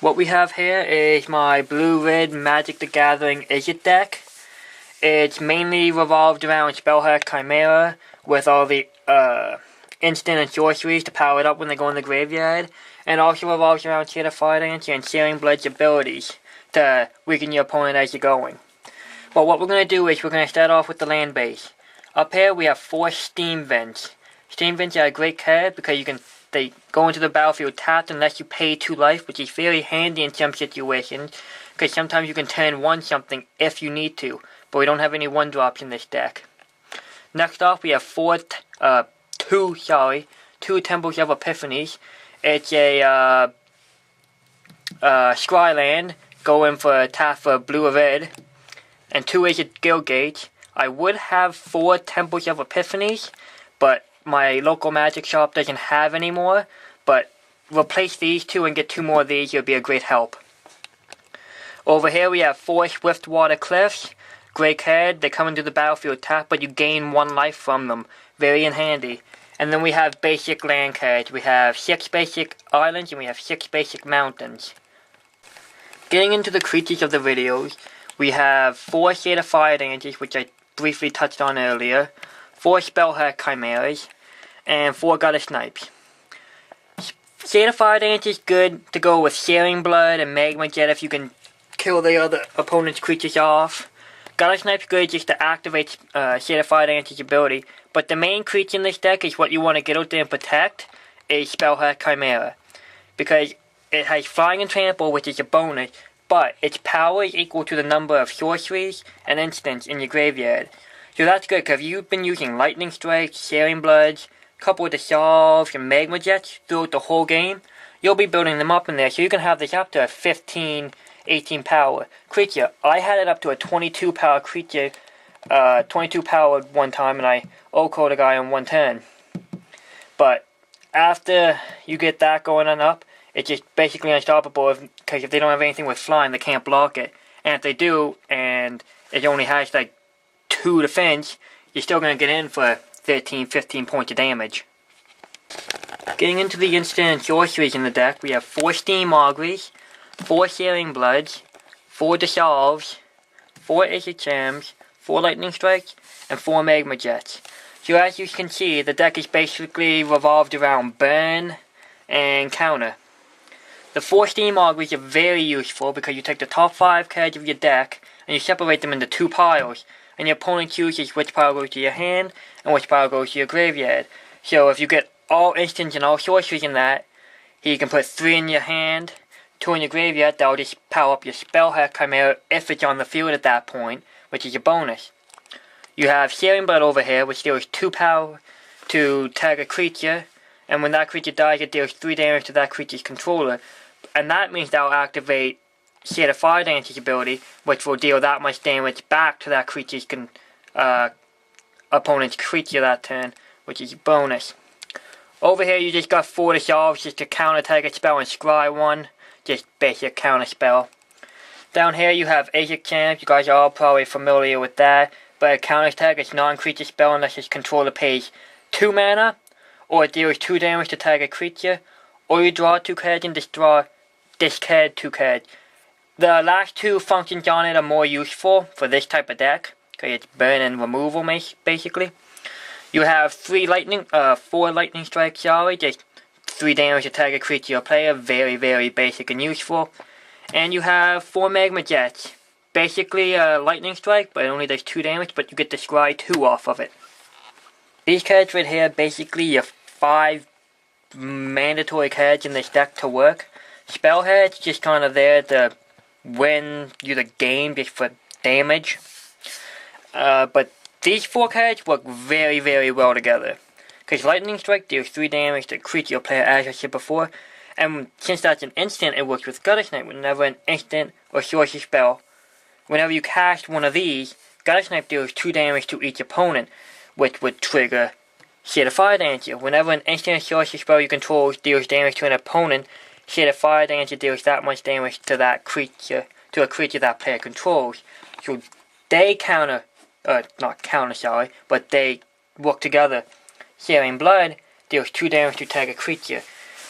What we have here is my Blue-Red Magic the Gathering Izzet deck. It's mainly revolved around Spellhack Chimera with all the instant and sorceries to power it up when they go in the graveyard, and also revolves around Shade of Fire Dancer and Searing Blood's abilities to weaken your opponent as you're going. But what we're going to do is we're going to start off with the land base. Up here we have 4 Steam Vents. Steam Vents are a great card because they go into the battlefield tapped unless you pay 2 life, which is very handy in some situations, because sometimes you can turn 1 something if you need to, but we don't have any 1-drops in this deck. Next off we have 2 Temples of Epiphanies. It's a Scryland, going for tap for blue or red, and 2 Izzet Guild Gates. I would have 4 Temples of Epiphanies, but my local magic shop doesn't have any more, but replace these 2 and get 2 more of these, it would be a great help. Over here we have 4 Swiftwater Cliffs. Great card, they come into the battlefield tap, but you gain 1 life from them. Very handy. And then we have basic land cards. We have 6 basic islands and we have 6 basic mountains. Getting into the creatures of the videos, we have 4 Shade of Fire Dancers, which I briefly touched on earlier, 4 Spellhack Chimeras, and 4 Gutter Snipes. Shade of Fire Dancer is good to go with Searing Blood and Magma Jet if you can kill the other opponent's creatures off. Gutter Snipe's good just to activate Shade of Fire Dancer's ability, but the main creature in this deck is what you want to get out there and protect, is Spellhack Chimera. Because it has Flying and Trample, which is a bonus, but its power is equal to the number of sorceries and instants in your graveyard. So that's good, because you've been using Lightning Strikes, Searing Bloods, a couple of Dissolves, and Magma Jets throughout the whole game. You'll be building them up in there, so you can have this up to a 15, 18 power creature. I had it up to a 22 power creature, 22 power one time, and I OHKO'd a guy on 1 turn. But after you get that going on up, it's just basically unstoppable, because if they don't have anything with flying, they can't block it. And if they do, and it only has like 2 defense, you're still going to get in for 13, 15 points of damage. Getting into the instant and sorceries in the deck, we have 4 Steam Auguries, 4 Searing Bloods, 4 Dissolves, 4 Izzet Gems, 4 Lightning Strikes, and 4 Magma Jets. So as you can see, the deck is basically revolved around burn and counter. The 4 Steam Auguries are very useful because you take the top 5 cards of your deck and you separate them into 2 piles, and your opponent chooses which pile goes to your hand and which pile goes to your graveyard. So if you get all instants and all sorceries in that, you can put 3 in your hand, 2 in your graveyard. That'll just power up your Spellhack Chimera if it's on the field at that point, which is a bonus. You have Searing Blood over here, which deals 2 power to tag a creature, and when that creature dies, it deals 3 damage to that creature's controller. And that means that'll activate Shade of Fire Dancer's ability, which will deal that much damage back to that creature's opponent's creature that turn, which is a bonus. Over here you just got 4 Dissolves just to counter tag a spell and scry 1, just basic counter spell. Down here you have Izzet Gems, you guys are all probably familiar with that, but a counter tag is non-creature spell unless its controller pays 2 mana, or it deals 2 damage to tag a creature, or you draw 2 cards and discard 2 cards. The last 2 functions on it are more useful for this type of deck, because it's burn and removal basically. You have 4 Lightning Strikes, just 3 damage to tag a creature or player, very, very basic and useful. And you have 4 Magma Jets, basically a Lightning Strike, but it only does 2 damage, but you get to scry 2 off of it. These cards right here, basically your 5 mandatory cards in this deck to work. Spellhead's just kind of there to win you the game just for damage. But these 4 cards work very, very well together. Because Lightning Strike deals 3 damage to creature or player, as I said before. And since that's an instant, it works with Gutter Snipe. Whenever an instant or sorcery spell, whenever you cast one of these, Gutter Snipe deals 2 damage to each opponent, which would trigger Shade of Fire Dancer. Whenever an instant or sorcery spell you control deals damage to an opponent, Shade of Fire Dancer deals that much damage to that creature, to a creature that player controls. So they but they work together. Searing Blood deals 2 damage to tag a creature.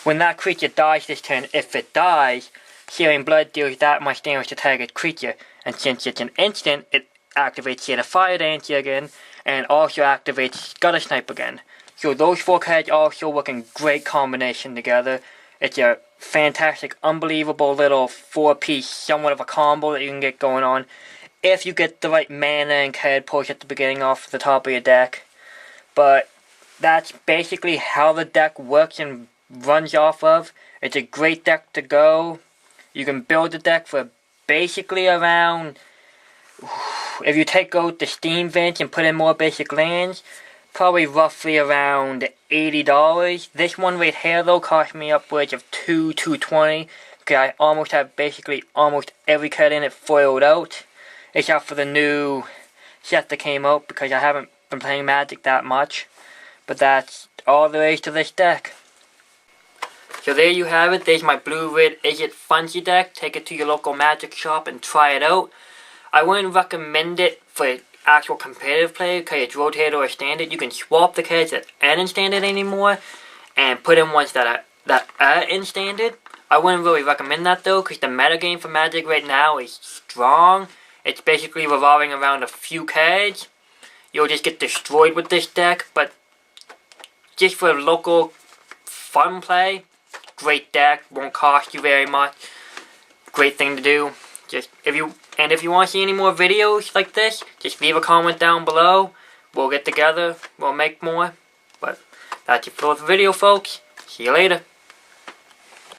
When that creature dies this turn, if it dies, Searing Blood deals that much damage to target creature, and since it's an instant, it activates Sear the Fire Dancer again, and also activates Gutter Snipe again. So those 4 cards also work in great combination together. It's a fantastic, unbelievable little 4-piece, somewhat of a combo that you can get going on if you get the right mana and card push at the beginning off the top of your deck. But that's basically how the deck works and runs off of. It's a great deck to go. You can build the deck for basically around, if you take out the Steam Vents and put in more basic lands, probably roughly around $80. This one right here though cost me upwards of $220, because I almost have basically almost every card in it foiled out, except for the new set that came out, because I haven't been playing Magic that much. But that's all there is to this deck. So there you have it. There's my Blue-Red Izzet Fungi deck. Take it to your local Magic shop and try it out. I wouldn't recommend it for actual competitive play because it's rotated or standard. You can swap the cards that aren't in standard anymore and put in ones that are in standard. I wouldn't really recommend that though, because the metagame for Magic right now is strong. It's basically revolving around a few cards. You'll just get destroyed with this deck, but just for local fun play, great deck, won't cost you very much. Great thing to do. If you want to see any more videos like this, just leave a comment down below. We'll get together, we'll make more. But that's it for the video, folks. See you later.